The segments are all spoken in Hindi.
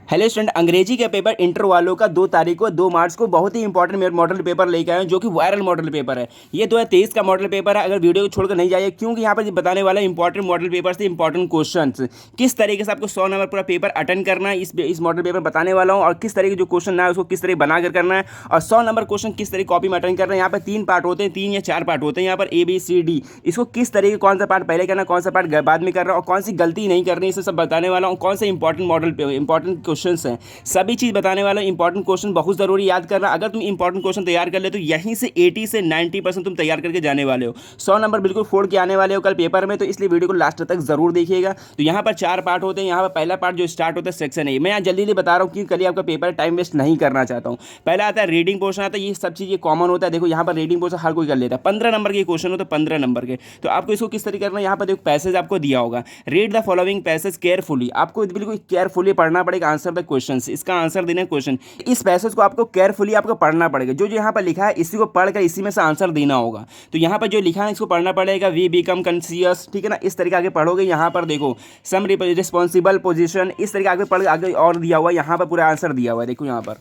हेलो स्टूडेंट, अंग्रेजी का पेपर इंटर वालों का 2 तारीख को 2 मार्च को बहुत ही इंपॉर्टेंट मॉडल पेपर लेके आए हैं, जो कि वायरल मॉडल पेपर है। ये 2023 का मॉडल पेपर है। अगर वीडियो को छोड़कर नहीं जाइए, क्योंकि यहाँ पर बताने वाला इंपॉर्टेंट मॉडल पेपर से इंपॉर्टेंट क्वेश्चंस, किस तरीके से आपको 100 नंबर पूरा पेपर अटेंड करना है, इस मॉडल पेपर बताने वाला हूँ। और किस तरीके जो क्वेश्चन है उसको किस तरह बनाकर करना है, और 100 नंबर क्वेश्चन किस तरह कॉपी में अटेंड करना है। यहाँ पर 3 पार्ट होते हैं, 3 या 4 पार्ट होते हैं यहाँ पर ABCD। इसको किस तरीके, कौन सा पार्ट पहले करना है, कौन सा पार्ट बाद में करना है, और कौन सी गलती नहीं करनी, इसे सब बताने वाला हूँ। कौन से इंपॉर्टेंट मॉडल इंपॉर्टेंट क्वेश्चन हैं, सभी चीज़ बताने वाला हूं। इंपॉर्टेंट क्वेश्चन बहुत ज़रूरी याद करना। अगर तुम इंपॉर्टेंट क्वेश्चन तैयार कर ले तो यहीं से 80 से 90% तुम तैयार करके जाने वाले हो। 100 नंबर बिल्कुल फोड़ के आने वाले हो कल पेपर में, तो इसलिए वीडियो को लास्ट तक जरूर देखिएगा। तो यहाँ पर 4 पार्ट होते हैं। यहाँ पर पहला पार्ट जो स्टार्ट होता है सेक्शन ए। मैं यहाँ जल्दी जल्दी बता रहा हूँ कि कल आपका पेपर टाइम वेस्ट नहीं करना चाहता हूँ। पहला आता है रीडिंग पोर्शन आता है। ये सब चीज़ कॉमन होता है। देखो यहाँ पर रीडिंग पोर्शन हर कोई कर लेता है। 15 नंबर के क्वेश्चन हो तो 15 नंबर के। तो आपको इसको किस तरीके करना है, यहाँ पर देखो पैसेज आपको दिया होगा। Read the following passage carefully. आपको बिल्कुल केयरफुली पढ़ना पड़ेगा। आंसर द क्वेश्चन, इसका आंसर देना क्वेश्चन। इस पैसेज को आपको केयरफुली आपको पढ़ना पड़ेगा। जो जो यहाँ पर लिखा है इसी को पढ़कर इसी में से आंसर देना होगा। तो यहाँ पर जो लिखा है इसको पढ़ना पड़ेगा। वी बिकम कॉन्शियस, ठीक है ना। इस तरीके आगे पढ़ोगे। यहाँ पर देखो सम रिस्पॉन्सिबल पोजीशन, इस तरीके आगे पढ़ आगे और दिया हुआ है। यहाँ पर पूरा आंसर दिया हुआ है, देखो यहाँ पर।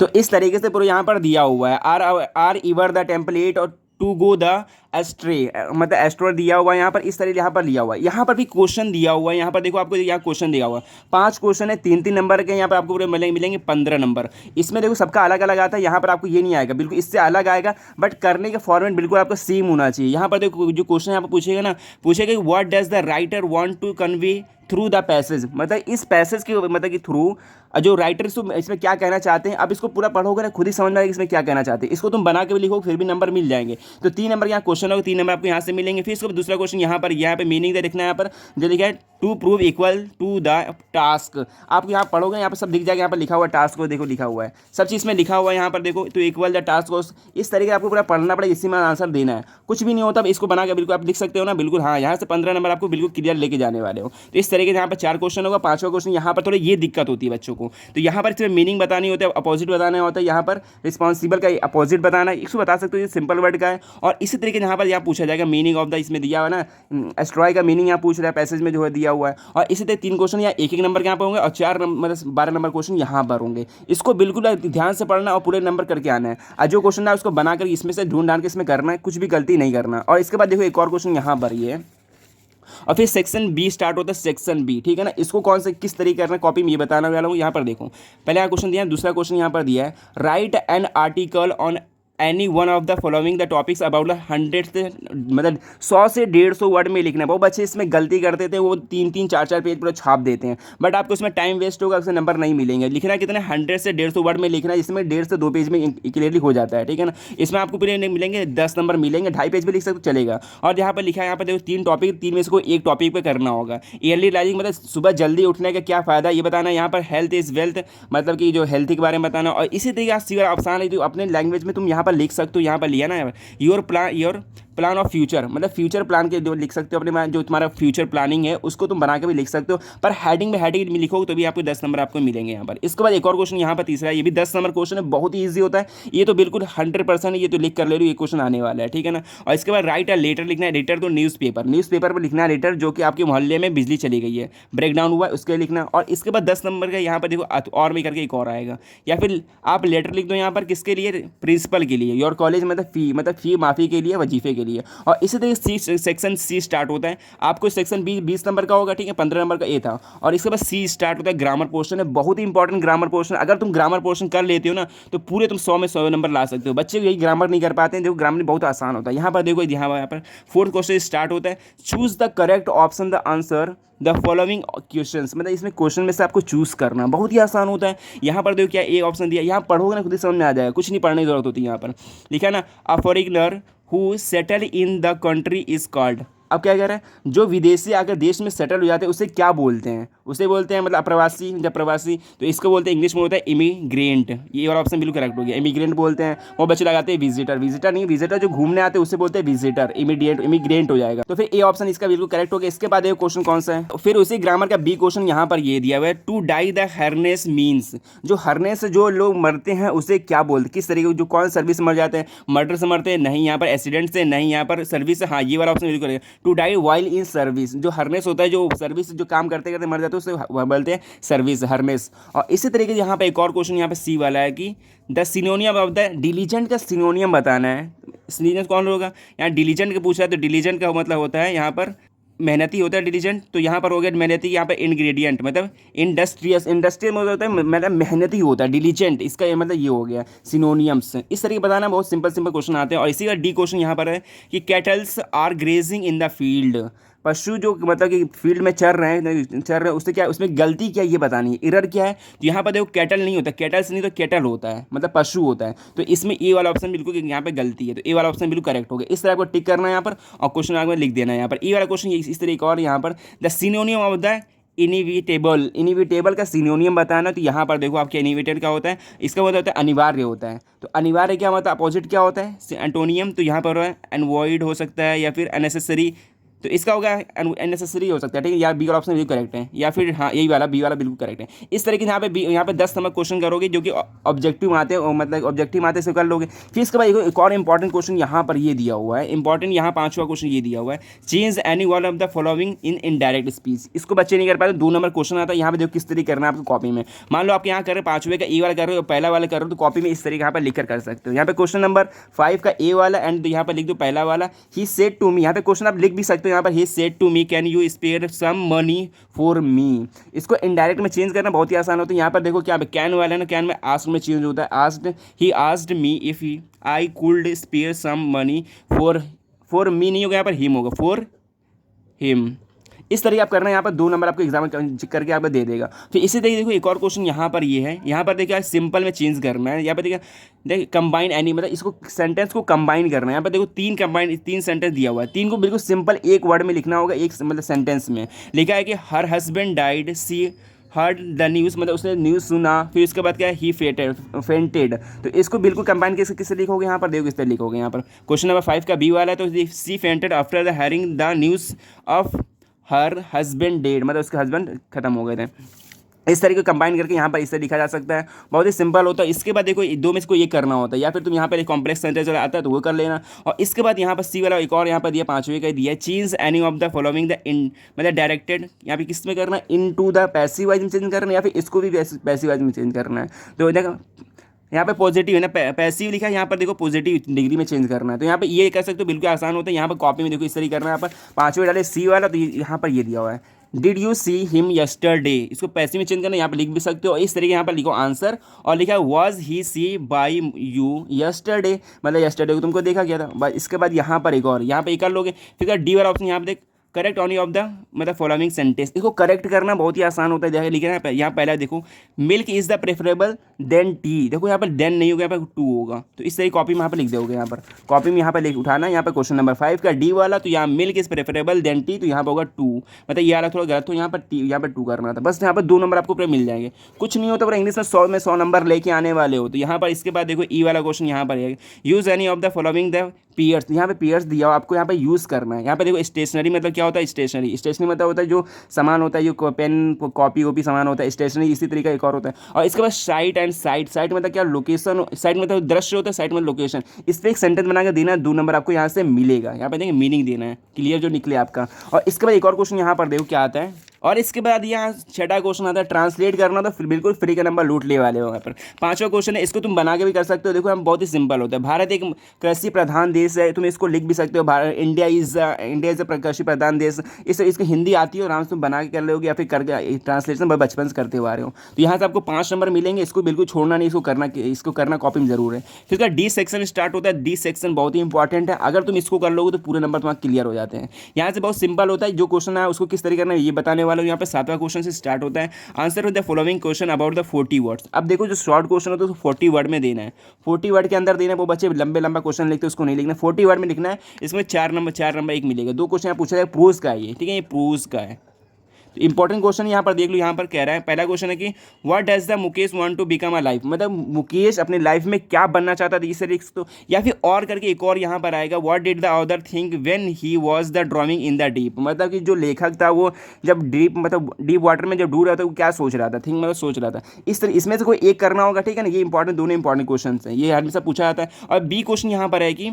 तो इस तरीके से पूरा यहाँ पर दिया हुआ है। आर इवर द टेम्पलेट और टू गो द एस्ट्रे, मतलब एस्ट्रो दिया हुआ है यहाँ पर। इस तरह यहाँ पर लिया हुआ है। यहाँ पर भी क्वेश्चन दिया हुआ है। यहाँ पर देखो आपको यहाँ क्वेश्चन दिया हुआ है। 5 क्वेश्चन है, 3-3 नंबर के। यहाँ पर आपको पूरे मिलेंगे 15 नंबर। इसमें देखो सबका अलग अलग आता है। यहाँ पर आपको ये नहीं आएगा, बिल्कुल इससे अलग आएगा, बट करने का फॉर्मेट बिल्कुल आपको सेम होना चाहिए। यहाँ पर देखो जो क्वेश्चन यहाँ पर पूछेगा ना, पूछेगा कि what does the writer want to convey through the passage, मतलब इस पैसेज के मतलब कि थ्रू जो राइटर इसमें क्या कहना चाहते हैं। अब इसको पूरा पढ़ोगे ना, खुद ही समझ में आएगा इसमें क्या कहना चाहते हैं। इसको तुम बना के भी लिखो फिर भी नंबर मिल जाएंगे। तो 3 नंबर यहाँ क्वेश्चन होगा, 3 नंबर आपको यहाँ से मिलेंगे। फिर इसको दूसरा क्वेश्चन यहाँ पे मीनिंग दे लिखना है। यहाँ पर जो लिखा है to prove equal to the task, आप यहाँ पढ़ोगे यहाँ पर सब दिख जाएगा। यहाँ पर लिखा हुआ है टास्क को, देखो लिखा हुआ है, सब चीज़ में लिखा हुआ है। यहाँ पर देखो तो इक्वल द टास्क को, इस तरीके आपको पूरा पढ़ना पड़ेगा, इसी में आंसर देना है। कुछ भी नहीं होता, इसको बना के बिल्कुल आप लिख सकते हो ना, बिल्कुल। हाँ, यहाँ से 15 नंबर आपको बिल्कुल क्लियर लेके जाने वाले हो। तो इस तरीके से यहाँ पर 4 क्वेश्चन होगा। 5वां क्वेश्चन यहाँ पर थोड़ी ये दिक्कत होती है बच्चों को। तो यहाँ पर इसमें मीनिंग बतानी होती है, अपोजिट बताना होता है। यहाँ पर रिस्पॉन्सिबल का अपोजिट बताना है, इसको बता सकते हो, ये सिंपल वर्ड का है। और इसी तरीके से यहाँ पर यहाँ पूछा जाएगा मीनिंग ऑफ द, इसमें दिया हुआ है ना एस्ट्रॉय का मीनिंग यहाँ पूछ रहा है, पैसेज में जो है दिया हुआ है। और इसी तरह 3 क्वेश्चन यहाँ 1-1 नंबर के यहाँ पर होंगे, और 4 नंबर 12 नंबर क्वेश्चन यहाँ पर होंगे। इसको बिल्कुल ध्यान से पढ़ना और पूरे नंबर करके आना है। और जो क्वेश्चन है उसको बनाकर इसमें से ढूंढ ढांड के इसमें करना है, कुछ भी गलती नहीं करना। और इसके बाद देखो एक और क्वेश्चन यहाँ पर ये, और फिर सेक्शन बी स्टार्ट होता है। सेक्शन बी, ठीक है ना। इसको कौन से किस तरीके करना है कॉपी में ये बताने वाला हूँ। यहाँ पर देखो पहले यहाँ क्वेश्चन दिया है, दूसरा क्वेश्चन यहाँ पर दिया है, right an article on any one of the following the topics about the 100 से, मतलब 100 से 150 वर्ड में लिखना है। बहुत बच्चे इसमें गलती करते थे, वो 3-3 4-4 पेज पूरा छाप देते हैं, बट आपको इसमें टाइम वेस्ट होगा, उससे नंबर नहीं मिलेंगे। लिखना है कितने, 100 से 150 वर्ड में लिखना है, इसमें 1.5 से 2 पेज में क्लियरली हो जाता है, ठीक है ना। इसमें आपको पूरे मिलेंगे 10 नंबर मिलेंगे, 2.5 पेज भी लिख सकते तो चलेगा। और यहाँ पर लिखा है, यहाँ पर देखो 3 टॉपिक, 3 में से कोई एक टॉपिक पर करना होगा। ईयरली राइजिंग मतलब सुबह जल्दी उठने का क्या फ़ायदा ये बताना है। यहाँ पर हेल्थ इज़ वेल्थ, मतलब कि जो हेल्थ के बारे में बताना। और इसी तरीके से आसान है, जो अपने लैंग्वेज में तुम यहाँ पर लिख सकते हो। यहाँ पर लिया ना योर प्लान ऑफ फ्यूचर, मतलब फ्यूचर प्लान के जो लिख सकते हो अपने, जो तुम्हारा फ्यूचर प्लानिंग है उसको तुम बना के भी लिख सकते हो। पर हेडिंग में लिखोगे तो भी आपको 10 नंबर आपको मिलेंगे यहाँ पर। इसके बाद एक और क्वेश्चन यहाँ पर तीसरा, ये भी 10 नंबर क्वेश्चन है, बहुत ही ईजी होता है ये तो, बिल्कुल 100% ये तो लिख कर ले लो, ये क्वेश्चन आने वाला है, ठीक है ना। और इसके बाद राइट अ लेटर लिखना है। लेटर तो न्यूज़पेपर पर लिखना है लेटर, जो कि आपके मोहल्ले में बिजली चली गई है, ब्रेक डाउन हुआ है, उसके लिखना। और इसके बाद 10 नंबर का यहाँ पर देखो और भी करके एक और आएगा, या फिर आप लेटर लिख दो यहाँ पर किसके लिए, प्रिंसिपल के लिए, योर कॉलेज मतलब फ़ी माफ़ी के लिए, वजीफे के लिए। और इसी तरह सेक्शन सी स्टार्ट होता है। आपको सेक्शन बी 20 नंबर का होगा, ठीक है, 15 नंबर का ए था। और इसके बाद सी स्टार्ट होता है, ग्रामर पोर्शन है, बहुत ही इंपॉर्टेंट ग्रामर पोर्शन। अगर तुम ग्रामर पोर्शन कर लेते हो ना तो पूरे तुम 100 में 100 नंबर ला सकते हो। बच्चे यही ग्रामर नहीं कर पाते हैं, देखो ग्रामर बहुत आसान होता है। यहाँ पर देखो, यहाँ पर 4th क्वेश्चन स्टार्ट होता है, choose the correct option the answer the following questions, मतलब इसमें क्वेश्चन में से आपको चूज करना बहुत ही आसान होता है। यहाँ पर देखो क्या ए ऑप्शन दिया, यहाँ पढ़ोगे ना खुद ही समझ में आ जाएगा, कुछ नहीं पढ़ने की जरूरत होती है। यहाँ पर लिखा है ना, a foreigner who settle in the country is called. अब क्या कह रहा है, जो विदेशी आकर देश में सेटल हो जाते हैं उसे क्या बोलते हैं, उसे बोलते हैं मतलब अप्रवासी, जब प्रवासी तो इसको बोलते हैं, इंग्लिश में होता है इमिग्रेंट। ये वाला ऑप्शन बिल्कुल करेक्ट हो गया, इमिग्रेंट बोलते हैं। वो बच्चे लगाते हैं विजिटर, विजिटर नहीं, विजिटर जो घूमने आते हैं उसे बोलते हैं विजिटर, इमिग्रेंट हो जाएगा। तो फिर ए ऑप्शन इसका बिल्कुल करेक्ट हो गया। इसके बाद ये क्वेश्चन कौन सा है, फिर उसी ग्रामर का बी क्वेश्चन यहाँ पर ये दिया हुआ है, टू डाई द हरनेस मीन्स, जो हरनेस से जो लोग मरते हैं उसे क्या बोलते, किस तरीके जो कौन सर्विस से मर जाते हैं, मर्डर से मरते हैं नहीं, यहाँ पर एक्सीडेंट से नहीं, यहाँ पर सर्विस से, हाँ ये वाला ऑप्शन बिल्कुल करेगा। To die while in service, जो हरनेस होता है, जो सर्विस जो काम करते करते मर जाते हैं उससे बोलते हैं सर्विस, हरनेस। और इसी तरीके से यहाँ पे एक और क्वेश्चन यहाँ पे सी वाला है कि द सिनोनियम ऑफ द डिलीजेंट का सिनोनियम बताना है। सिनोनियम कौन होगा, यहाँ डिलीजेंट का पूछा है, तो डिलीजेंट का मतलब होता है यहाँ पर मेहनती होता है डिलीजेंट, तो यहाँ पर हो गया मेहनती, यहाँ पर इंग्रेडिएंट मतलब इंडस्ट्रियस, इंडस्ट्रियल मतलब होता है मतलब मेहनती होता है डिलीजेंट, इसका ये मतलब ये हो गया सिनोनियम्स। इस तरीके बताना, बहुत सिंपल सिंपल क्वेश्चन आते हैं। और इसी का डी क्वेश्चन यहाँ पर है कि cattles are grazing in the field, पशु जो मतलब कि फील्ड में चर रहे हैं उससे क्या, उसमें गलती क्या है ये बतानी है, एरर क्या है। तो यहाँ पर देखो कैटल नहीं होता, कैटल्स नहीं तो कैटल होता है मतलब पशु होता है, तो इसमें ए वाला ऑप्शन बिल्कुल यहाँ पे गलती है, तो ए वाला ऑप्शन बिल्कुल करेक्ट हो गया। इस तरह आपको टिक करना है यहाँ पर और क्वेश्चन आगे लिख देना है यहाँ पर ए वाला क्वेश्चन इस तरीके। और यहाँ पर the सिनोनियम of the inevitable, inevitable का सिनोनियम बताना, तो यहाँ पर देखो आपके इनिविटेड क्या होता है, इसका मतलब होता है अनिवार्य होता है, तो अनिवार्य क्या मतलब अपोजिट क्या होता है एंटोनियम, तो यहाँ पर अनवॉइड हो सकता है या फिर अननेसेसरी, तो इसका होगा अननेसेसरी हो सकता है, ठीक है, या बी वाला ऑप्शन बिल्कुल करेक्ट है, या फिर हाँ यही वाला बी वाला बिल्कुल करेक्ट है। इस तरीके से यहाँ पे 10 नंबर क्वेश्चन करोगे जो कि ऑब्जेक्टिव आते हैं, मतलब ऑब्जेक्टिव आते से कर लोगे। फिर इसके बाद एक और इंपॉर्टेंट क्वेश्चन यहाँ पर ये दिया हुआ है, इंपॉर्टेंट यहाँ 5वां क्वेश्चन ये दिया हुआ है, change any one of the following in indirect speech. इसको बच्चे नहीं कर पाते, 2 नंबर क्वेश्चन आता है, यहाँ पे देखो किस तरीके करना है आपको कॉपी में। मान लो आप यहाँ कर रहे 5वें का ए वाला कर रहे हो, पहला वाला कर रहे हो, तो कॉपी में इस तरीके यहाँ पर लिख कर सकते हो। यहाँ पे क्वेश्चन नंबर 5 का ए वाला एंड यहाँ पर लिख दो पहला वाला, ही सेड टू मी, यहाँ पे क्वेश्चन आप लिख भी सकते हो, यहाँ पर he said to me can you spare some money for me. इसको इनडायरेक्ट में चेंज करना बहुत ही आसान होता है। यहाँ पर देखो क्या कैन वाला है ना, कैन में आस्क्ड में चेंज होता है, asked, he asked me if I could spare some money for me नहीं होगा, यहाँ पर हिम होगा, फॉर हिम। इस तरीके आप करना है, यहाँ पर 2 नंबर आपको एग्जाम करके आपको दे देगा। फिर इसी तरीके देखो एक और क्वेश्चन यहाँ पर ये है, यहाँ पर देखिए सिंपल में चेंज करना है। यहाँ पर देखिए कंबाइन एनी मतलब इसको सेंटेंस को कंबाइन करना है। यहाँ पर देखो 3 सेंटेंस दिया हुआ है, 3 को बिल्कुल सिंपल एक वर्ड में लिखना होगा, एक मतलब सेंटेंस में लिखा है कि her husband died, she heard the news मतलब उसने न्यूज़ सुना, फिर उसके बाद क्या है ही फेंटेड, तो इसको बिल्कुल कंबाइन किससे लिखोगे, यहाँ पर देखो किस तरह लिखोगे। यहाँ पर क्वेश्चन नंबर 5 का बी वाला है, तो she fainted after the hearing the news of her husband dead मतलब उसके हस्बैंड खत्म हो गए थे। इस तरीके कंबाइन करके यहाँ पर इससे लिखा जा सकता है, बहुत ही सिंपल होता है। इसके बाद देखो 2 में इसको ये करना होता है, या फिर तुम यहाँ पर एक कॉम्प्लेक्स सेंटेंस आता है तो वो कर लेना। और इसके बाद यहाँ पर सी वाला एक और यहाँ पर दिया 5वें का दिया, change any of the following the in मतलब डायरेक्टेड, यहाँ पे किस में करना है, इन टू द पैसिव वाइज में चेंज करना है, या फिर इसको भी पैसिव वाइज में चेंज करना है। तो देखो यहाँ पे पॉजिटिव है ना, पैसिव लिखा है, यहाँ पर देखो पॉजिटिव डिग्री में चेंज करना है, तो यहाँ पे ये कर सकते हो, बिल्कुल आसान होता है। यहाँ पर कॉपी में देखो इस तरीके करना है, यहाँ पर 5वें डाले सी वाला, तो यहाँ पर ये दिया हुआ है did you see him yesterday, इसको पैसिव में चेंज करना है, यहाँ पर लिख भी सकते हो। इस तरीके यहाँ पर लिखो आंसर, और लिखा है was he see by you yesterday मतलब यस्टरडे को तुमको देखा गया था। इसके बाद यहाँ पर एक और यहाँ पे कर लोगे, फिर डी वाला ऑप्शन यहाँ पे देख करेक्ट ऑनली ऑफ द मतलब फॉलोइंग सेंटेंस, इसको करेक्ट करना बहुत ही आसान होता है। देखिए लिखना है यहाँ पहला देखो milk is the preferable than tea, देखो यहाँ पर देन नहीं होगा, यहाँ पर 2 होगा, तो इस तरीके कॉपी में यहाँ पर लिख दोगे। यहाँ पर कॉपी में यहाँ पर लिख उठाना, यहाँ पर क्वेश्चन नंबर 5 का डी वाला, तो यहाँ milk is preferable than tea, तो यहाँ पर होगा 2, मतलब ये वाला थोड़ा गलत हो, यहाँ पर यहाँ पर 2 करना था। बस यहाँ पर 2 नंबर आपको पूरे मिल जाएंगे, कुछ नहीं होता। पर इंग्लिश में 100 नंबर लेके आने वाले हो, तो यहाँ पर इसके बाद देखो ई वाला क्वेश्चन यहाँ पर है, use any of the following the pairs, यहाँ पे पेयर्स दिया हो आपको, यहाँ पे यूज़ करना है। यहाँ पे देखो स्टेशनरी मतलब क्या होता है, स्टेशनरी मतलब होता है जो सामान होता है, जो पेन कॉपी वॉपी सामान होता है, स्टेशनरी इसी तरीका एक और होता है। और इसके बाद साइट एंड साइट मतलब क्या, लोकेशन, साइट मतलब दृश्य होता है, साइट मतलब लोकेशन। इस पर एक सेंटेंस बना के देना, 2 नंबर आपको यहाँ से मिलेगा। यहाँ पे देखिए मीनिंग देना है, क्लियर जो निकले आपका। और इसके बाद एक और क्वेश्चन यहाँ पर देखो क्या आता है, और इसके बाद यहाँ 6ठा क्वेश्चन आता है ट्रांसलेट करना, तो फिर बिल्कुल फ्री का नंबर लूट ले वाले हो। यहाँ पर 5वां क्वेश्चन है, इसको तुम बना के भी कर सकते हो। देखो हम बहुत ही सिंपल होता है, भारत एक कृषि प्रधान देश है, तुम इसको लिख भी सकते हो, इंडिया इज ए कृषि प्रधान देश। इसकी हिंदी आती है, आराम से तुम बना के कर लोगे, या फिर करके ट्रांसलेशन बचपन से करते हुए आ रहे हो। तो यहाँ से आपको 5 नंबर मिलेंगे, इसको बिल्कुल छोड़ना नहीं, इसको करना कॉपी में जरूर है। फिर इसका डी सेक्शन स्टार्ट होता है, डी सेक्शन बहुत ही इंपॉर्टेंट है, अगर तुम इसको कर लोगे तो पूरे नंबर तुम्हारे क्लियर हो जाते हैं। यहाँ से बहुत सिंपल होता है, जो क्वेश्चन है उसको किस तरीके करना है ये बताने वाला हूँ। यहाँ पे 7वां क्वेश्चन से स्टार्ट होता है, answer with the following question about the 40 words. अब देखो जो शॉर्ट क्वेश्चन होता है तो 40 वर्ड में देना है, 40 वर्ड के अंदर देना है। वो बच्चे लंबे लंबा क्वेश्चन लिखते हैं, उसको नहीं लिखना, 40 वर्ड में लिखना है। इसमें 4 नंबर 1 मिलेगा। 2 क्वेश्चन पूछा जाएगा, प्रोज का है ये, ठीक है, ये प्रोज का है। तो इंपॉर्टेंट क्वेश्चन यहाँ पर देख लो, यहाँ पर कह रहा है पहला क्वेश्चन है कि what does the Mukesh want to become a life, मतलब मुकेश अपने लाइफ में क्या बनना चाहता था, इसे लिख तो, या फिर और करके एक और यहाँ पर आएगा, what did the author think when he was the drawing in the deep, मतलब कि जो लेखक था वो जब डीप मतलब डीप वाटर में जब डूब रहा था वो क्या सोच रहा था, थिंक मतलब सोच रहा था। इस तरह इसमें से कोई एक करना होगा, ठीक है ना। ये इंपॉर्टेंट, दोनों इंपॉर्टेंट क्वेश्चन हैं, ये हमेशा पूछा जाता है। और बी क्वेश्चन यहाँ पर है कि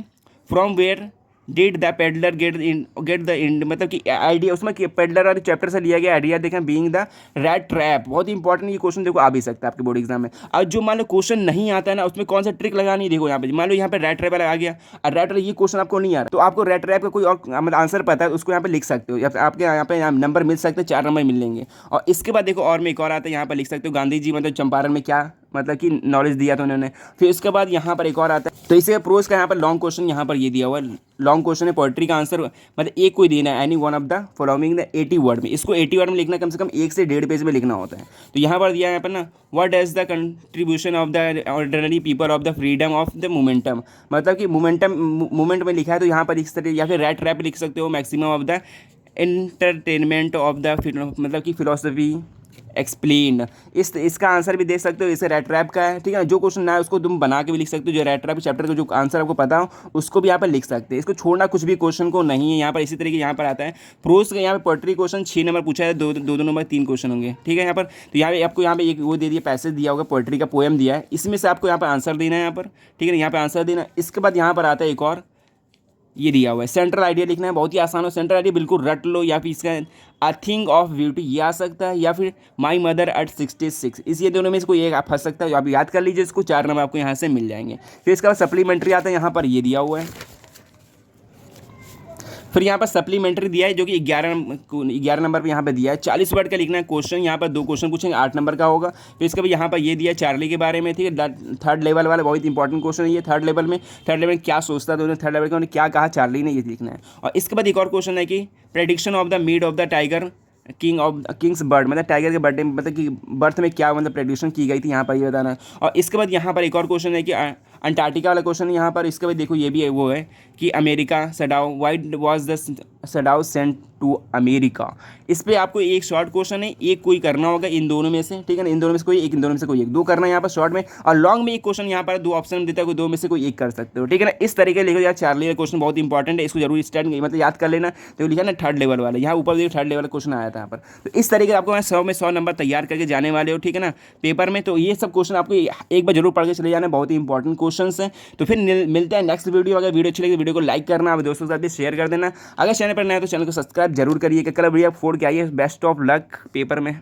from where did the peddler get the मतलब कि आइडिया, उसमें पेडलर और चैप्टर से लिया गया आइडिया देखें बीइंग द रैट ट्रैप। बहुत ही इंपॉर्टेंट ये क्वेश्चन देखो आ भी सकता है आपके बोर्ड एग्जाम में। और जो मान लो क्वेश्चन नहीं आता है ना, उसमें कौन सा ट्रिक लगानी है, देखो यहाँ पे मान लो यहाँ पे रैट ट्रैप आ गया और रैट ये क्वेश्चन आपको नहीं आ रहा, तो आपको रैट ट्रैप का कोई और मतलब आंसर पता है, उसको यहाँ पे लिख सकते हो, या फिर आपके यहाँ पे नंबर मिल सकते हैं, 4 नंबर मिल लेंगे। और इसके बाद देखो और में एक और आता है, यहाँ पर लिख सकते हो गांधी जी मतलब चंपारण में क्या मतलब कि नॉलेज दिया था उन्होंने। फिर उसके बाद यहाँ पर एक और आता है, तो इसे प्रोज का यहाँ पर लॉन्ग क्वेश्चन यहाँ पर ये दिया हुआ है, लॉन्ग क्वेश्चन है, पोएट्री का आंसर मतलब एक कोई देना है, any one of the following the 80 word में। इसको 80 वर्ड में लिखना कम से कम 1 से 1.5 पेज में लिखना होता है। तो यहाँ पर दिया है यहाँ पर ना, what is the contribution of the ordinary people of the freedom of the momentum, मतलब कि मोमेंट में लिखा है, तो यहाँ पर लिख सकते, या फिर रैट रैप लिख सकते हो, maximum of the entertainment of the मतलब कि फिलोसफी एक्सप्लेन। इसका आंसर भी दे सकते हो, इसे रैट रैप का है, ठीक है। जो क्वेश्चन ना है उसको तुम बना के भी लिख सकते हो, जो रैट रैप चैप्टर का जो आंसर आपको पता हो उसको भी यहाँ पर लिख सकते हैं। इसको छोड़ना कुछ भी क्वेश्चन को नहीं है यहाँ पर। इसी तरीके यहाँ पर आता है प्रोज का, यहाँ पे पोएट्री क्वेश्चन 6 नंबर पूछा है, दो नंबर 3 क्वेश्चन होंगे, ठीक है। यहाँ पर तो यहाँ पे आपको यहाँ पे एक वो दे दिया, पैसेज दिया होगा, पोएट्री का पोएम दिया है, इसमें से आपको यहाँ पर आंसर देना है यहाँ पर, ठीक है। यहाँ पर आंसर देना, इसके बाद यहाँ पर आता है एक और ये दिया हुआ है सेंट्रल आइडिया लिखना है, बहुत ही आसान हो। सेंट्रल आइडिया बिल्कुल रट लो, या फिर इसका अ थिंग ऑफ ब्यूटी ये आ सकता है, या फिर माई मदर एट 66, इस ये दोनों में से कोई एक आप फंस सकता है, आप याद कर लीजिए इसको, 4 नंबर आपको यहाँ से मिल जाएंगे। फिर इसके बाद सप्लीमेंट्री आता है, यहाँ पर ये दिया हुआ है। फिर यहाँ पर सप्लीमेंट्री दिया है जो कि 11 नंबर पर यहाँ पे दिया है, 40 वर्ड का लिखना है क्वेश्चन। यहाँ पर 2 क्वेश्चन पूछेंगे, 8 नंबर का होगा। फिर इसके बाद यहाँ पर ये दिया है चार्ली के बारे में, ठीक है, थर्ड लेवल वाला बहुत इंपॉर्टेंट क्वेश्चन है ये। थर्ड लेवल में क्या सोचता था उन्होंने, थर्ड लेवल का उन्होंने क्या कहा चार्ली ने, ये लिखना है। और इसके बाद एक और क्वेश्चन है कि prediction of the mead of the tiger king's bird, मतलब टाइगर के बर्थडे मतलब कि बर्थ में क्या मतलब प्रेडिक्शन की गई थी, यहाँ पर ये बताना है। और इसके बाद यहाँ पर एक और क्वेश्चन है कि अंटार्कटिका वाला क्वेश्चन है यहाँ पर। इसके बाद देखो ये भी है, वो है कि America Sadao, why was the Sadao sent to America. इस पर आपको एक शॉर्ट क्वेश्चन है, एक कोई करना होगा इन दोनों में से, ठीक है ना, इन दोनों में से कोई एक, इन दोनों में से कोई एक, 2 करना है यहाँ पर शॉर्ट में। और लॉन्ग में एक क्वेश्चन यहाँ पर 2 ऑप्शन देता है, कोई 2 में से कोई एक कर सकते हो, ठीक है ना। इस तरीके लिखो यार, चार्ली का क्वेश्चन बहुत इंपॉर्टेंट है, इसको जरूर स्टार्ट मतलब याद कर लेना। तो लिखा ना थर्ड लेवल वाला, यहाँ ऊपर देखिए थर्ड लेवल का क्वेश्चन आया था यहाँ पर। तो इस तरीके से आपको 100 में 100 नंबर तैयार करके जाने वाले हो, ठीक है ना, पेपर में। तो ये सब क्वेश्चन आपको एक बार जरूर पढ़ के चले जाना, बहुत ही इंपॉर्टेंट क्वेश्चन हैं। तो फिर मिलते हैं नेक्स्ट वीडियो। अगर वीडियो अच्छी लगी वीडियो को लाइक करना, आप दोस्तों के साथ भी शेयर कर देना। अगर चैनल पर नया तो चैनल को सब्सक्राइब जरूर करिए। कल वीडियो 4 के आइए। बेस्ट ऑफ लक पेपर में।